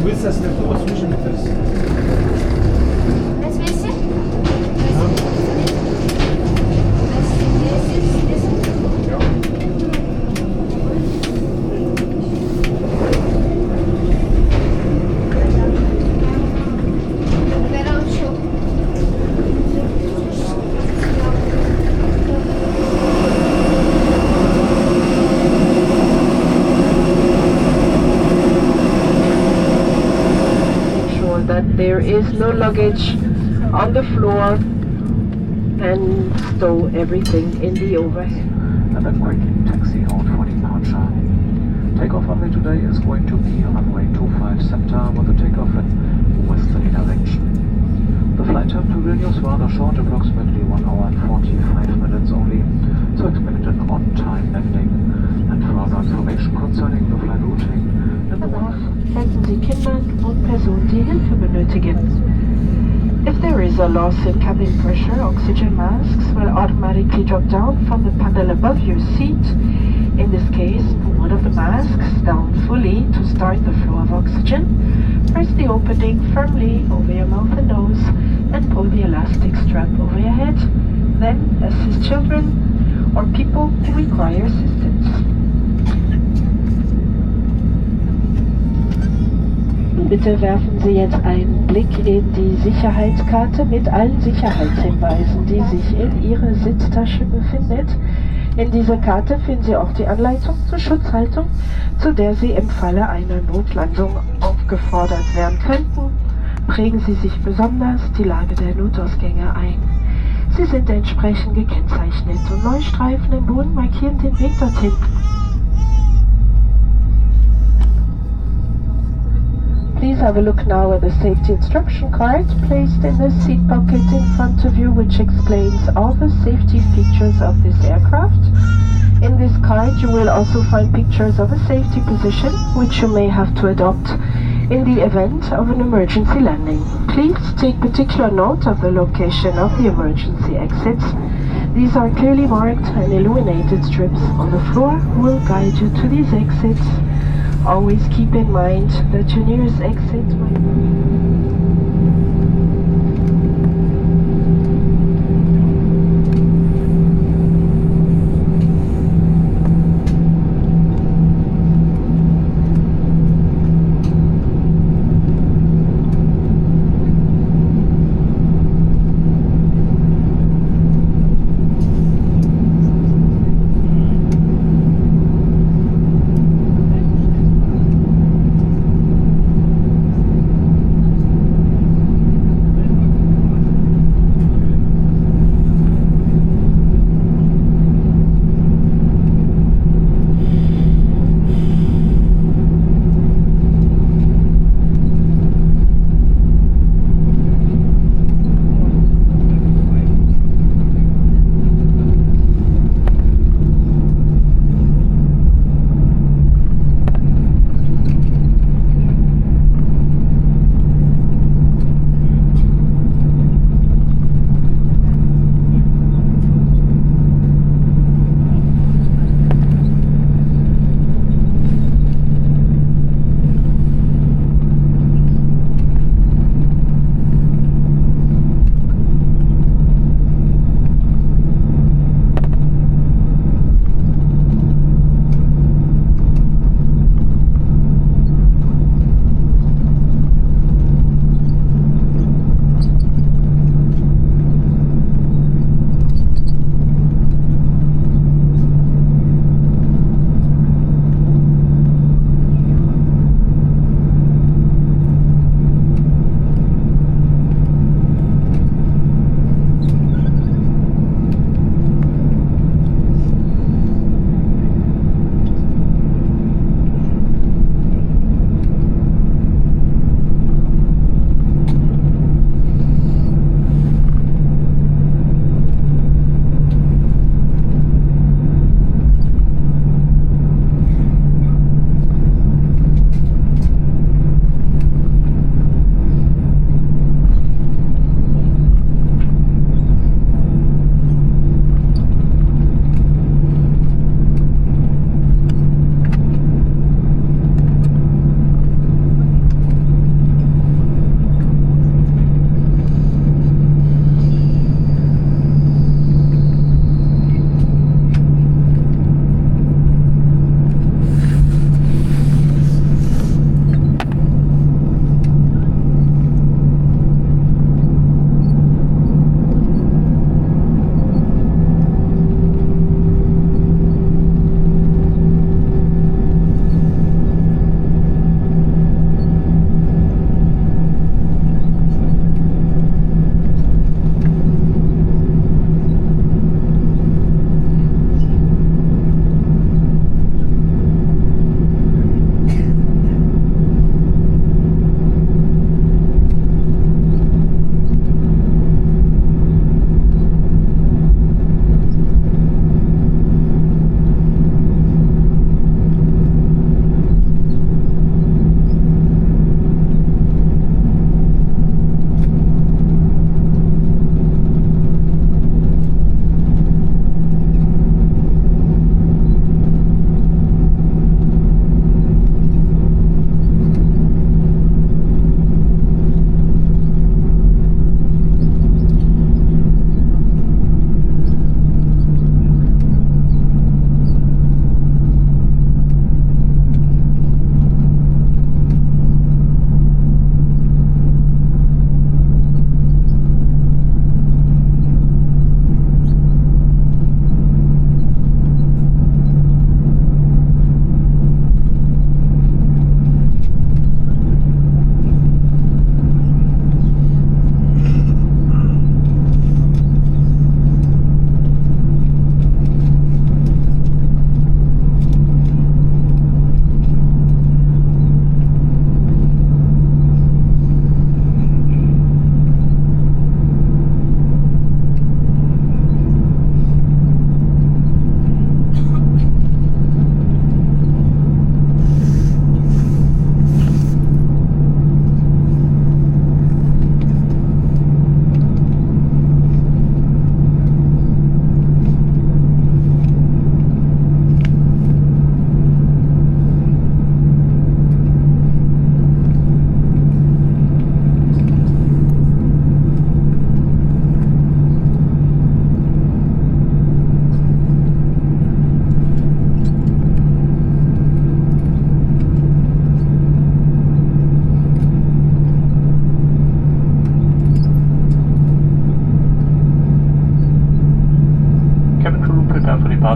willst das leftover switchen mit das? Was willst du? Ja. That there is no luggage on the floor and stow everything in the overhead. And then quickly taxi out for departure. Takeoff runway today is going to be runway 25 center with a takeoff in westerly direction. The flight time to Vilnius rather short, approximately 1 hour and 45 minutes only, so expect an on-time landing. And further information concerning the flight routing in the Helfen Sie Kindern und Personen, die Hilfe benötigen. If there is a loss in cabin pressure, oxygen masks will automatically drop down from the panel above your seat. In this case, put one of the masks down fully to start the flow of oxygen. Press the opening firmly over your mouth and nose and pull the elastic strap over your head. Then assist children or people who require assistance. Bitte werfen Sie jetzt einen Blick in die Sicherheitskarte mit allen Sicherheitshinweisen, die sich in Ihrer Sitztasche befindet. In dieser Karte finden Sie auch die Anleitung zur Schutzhaltung, zu der Sie im Falle einer Notlandung aufgefordert werden könnten. Prägen Sie sich besonders die Lage der Notausgänge ein. Sie sind entsprechend gekennzeichnet und Neustreifen im Boden markieren den Weg dorthin. Please have a look now at the safety instruction card placed in the seat pocket in front of you, which explains all the safety features of this aircraft. In this card you will also find pictures of a safety position, which you may have to adopt in the event of an emergency landing. Please take particular note of the location of the emergency exits. These are clearly marked and illuminated strips on the floor will guide you to these exits. Always keep in mind that your nearest exit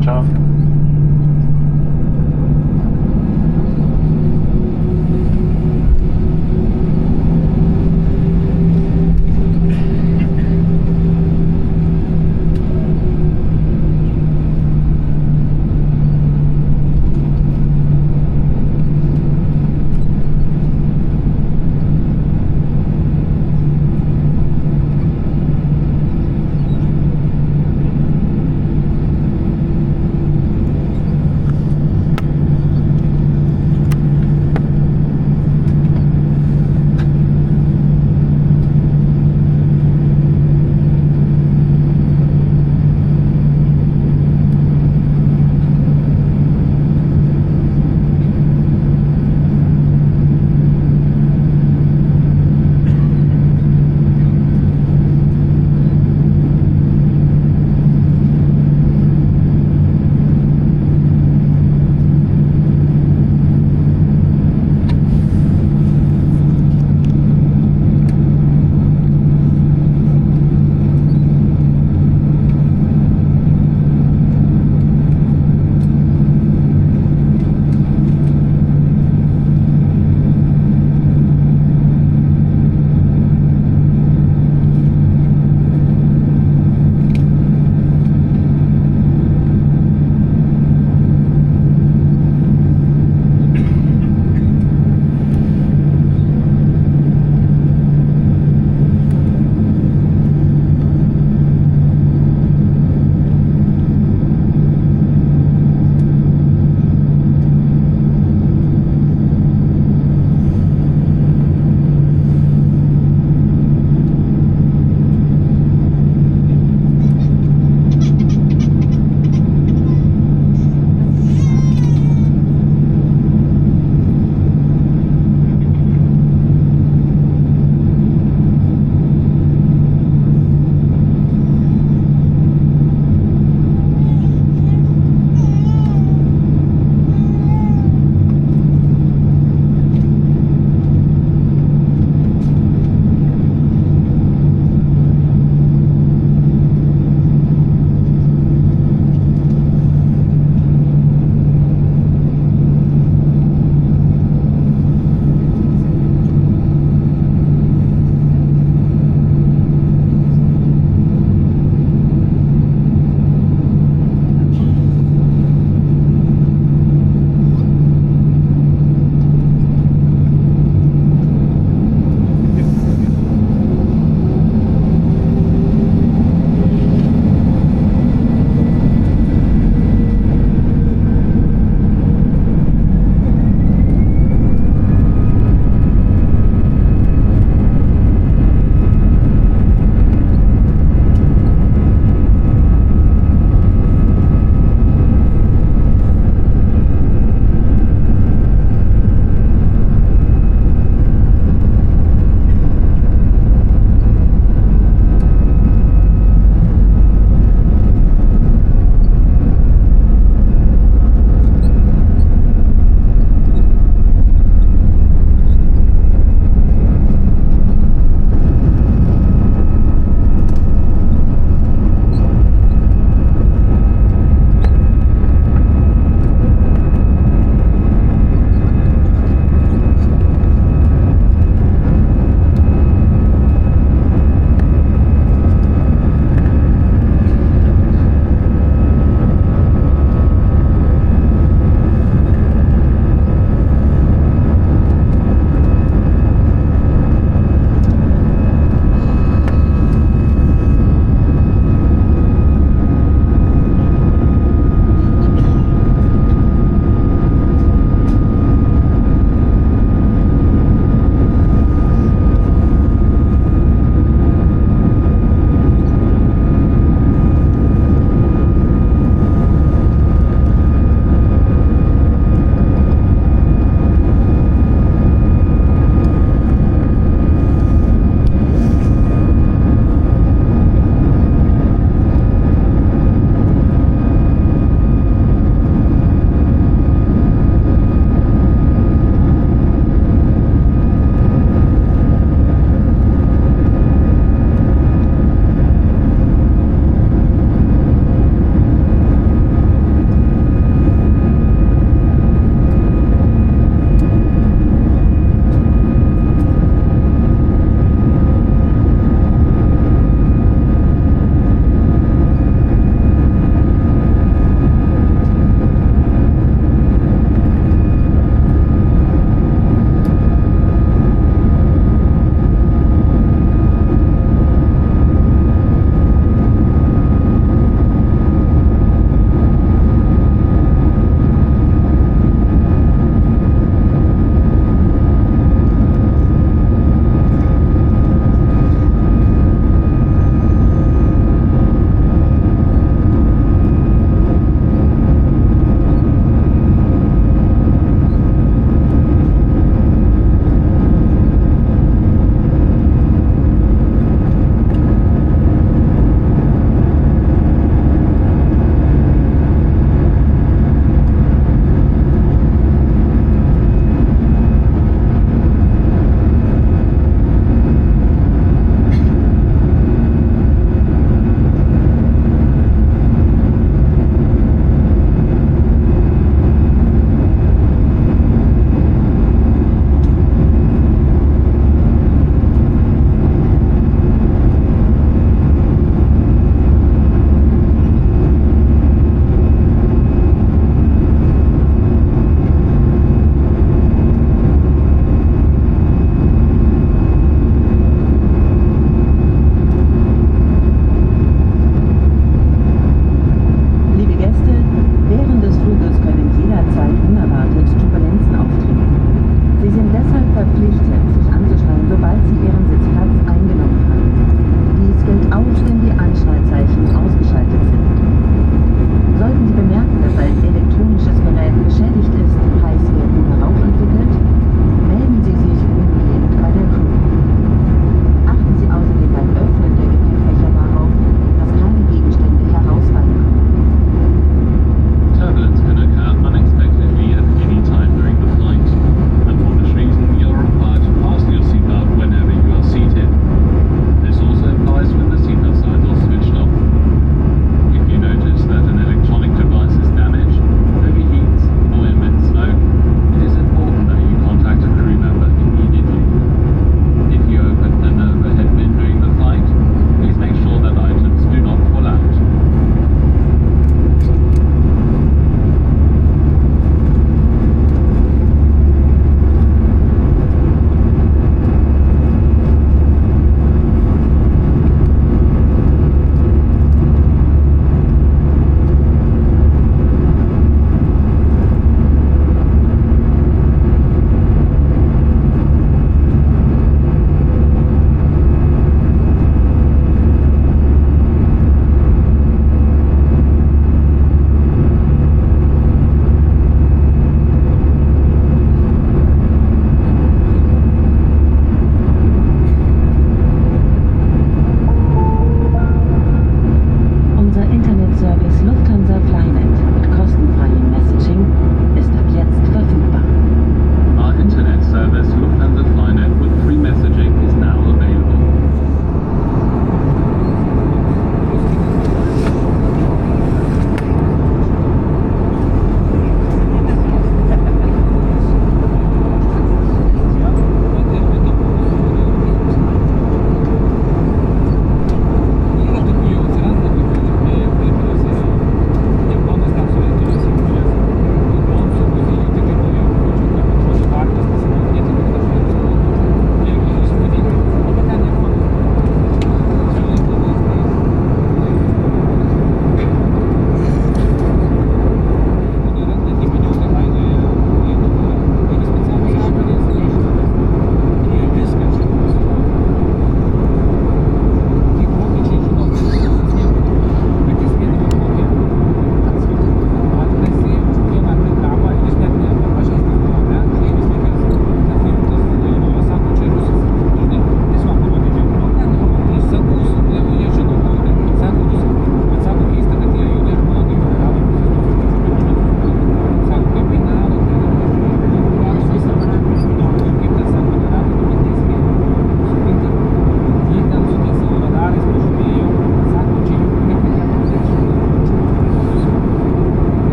Departure.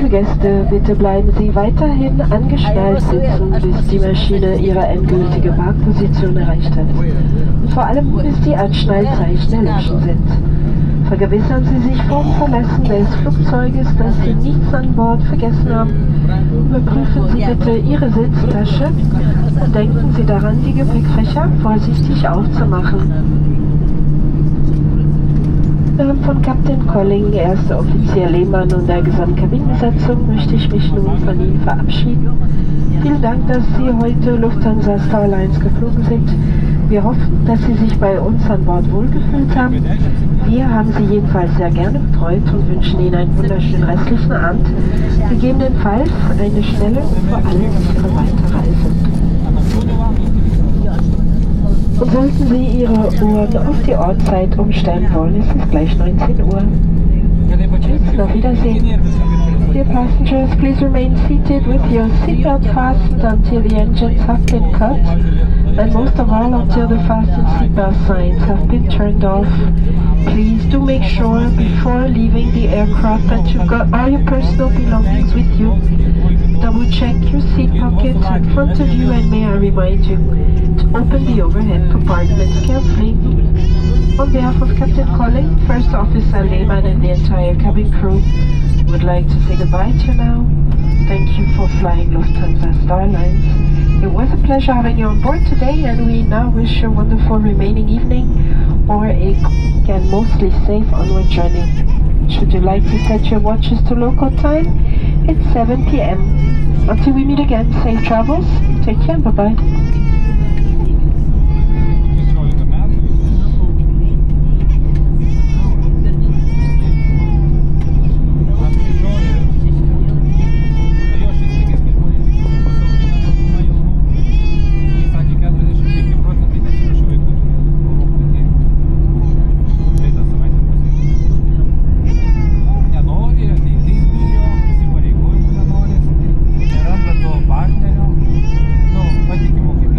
Fluggäste, bitte bleiben Sie weiterhin angeschnallt sitzen, bis die Maschine ihre endgültige Parkposition erreicht hat. Und vor allem, bis die Anschnallzeichen erloschen sind. Vergewissern Sie sich vor dem Verlassen des Flugzeuges, dass Sie nichts an Bord vergessen haben. Überprüfen Sie bitte Ihre Sitztasche und denken Sie daran, die Gepäckfächer vorsichtig aufzumachen. Von Kapitän Colling, erster Offizier Lehmann und der gesamten Kabinenbesatzung möchte ich mich nun von Ihnen verabschieden. Vielen Dank, dass Sie heute Lufthansa Star Alliance geflogen sind. Wir hoffen, dass Sie sich bei uns an Bord wohlgefühlt haben. Wir haben Sie jedenfalls sehr gerne betreut und wünschen Ihnen einen wunderschönen restlichen Abend. Gegebenenfalls eine schnelle und vor allem sichere Weiterreise. Und sollten Sie Ihre Uhren auf die Ortszeit umstellen wollen, ist es gleich 19 Uhr. Tschüss, auf Wiedersehen. Dear passengers, please remain seated with your seatbelt fastened until the engines have been cut, and most of all until the fasten seatbelt signs have been turned off. Please do make sure before leaving the aircraft that you've got all your personal belongings with you. Double check your seat pockets in front of you, and may I remind you to open the overhead compartments carefully. On behalf of Captain Colling, First Officer Lehmann and the entire cabin crew, would like to say goodbye to you now. Thank you for flying Lufthansa Star Alliance. It was a pleasure having you on board today, and we now wish you a wonderful remaining evening or a quick and mostly safe onward journey. Should you like to set your watches to local time, it's 7 p.m. Until we meet again, safe travels. Take care. Bye-bye. Partnerio, patikimo kaip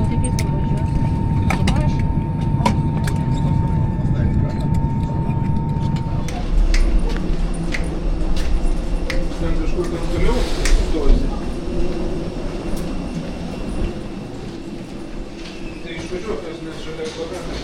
tai kaip nuvažiuosi? Ten kažkur ten toliau stojasi. Tai išvažiuok, nes šalia kvadratą.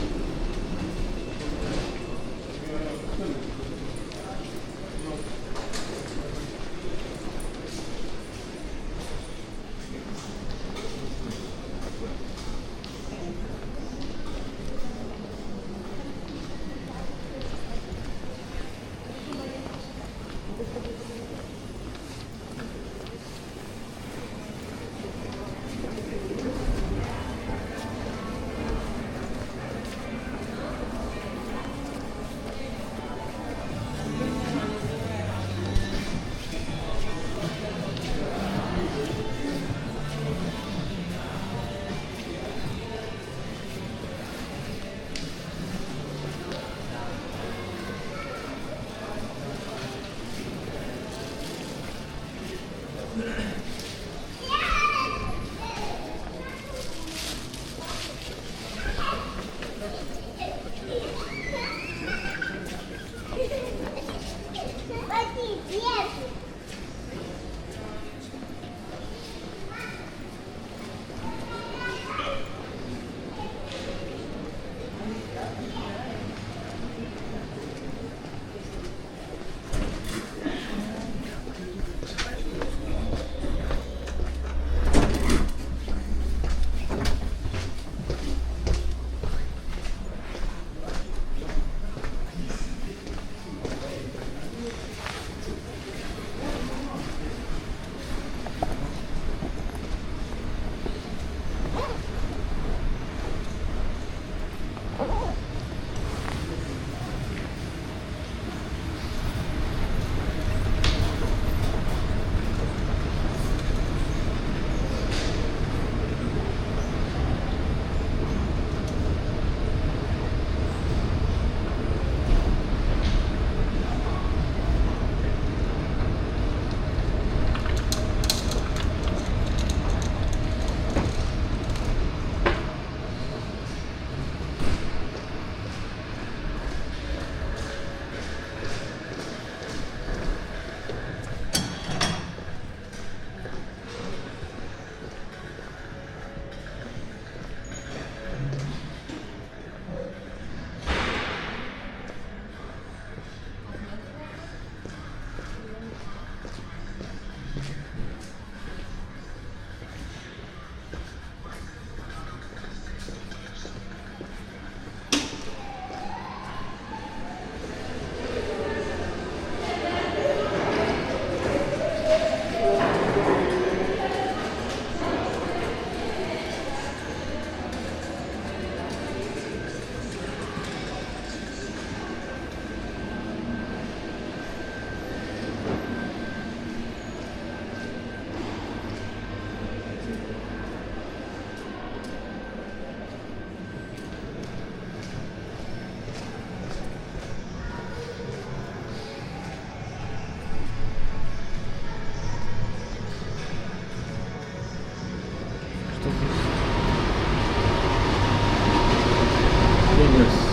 Genius.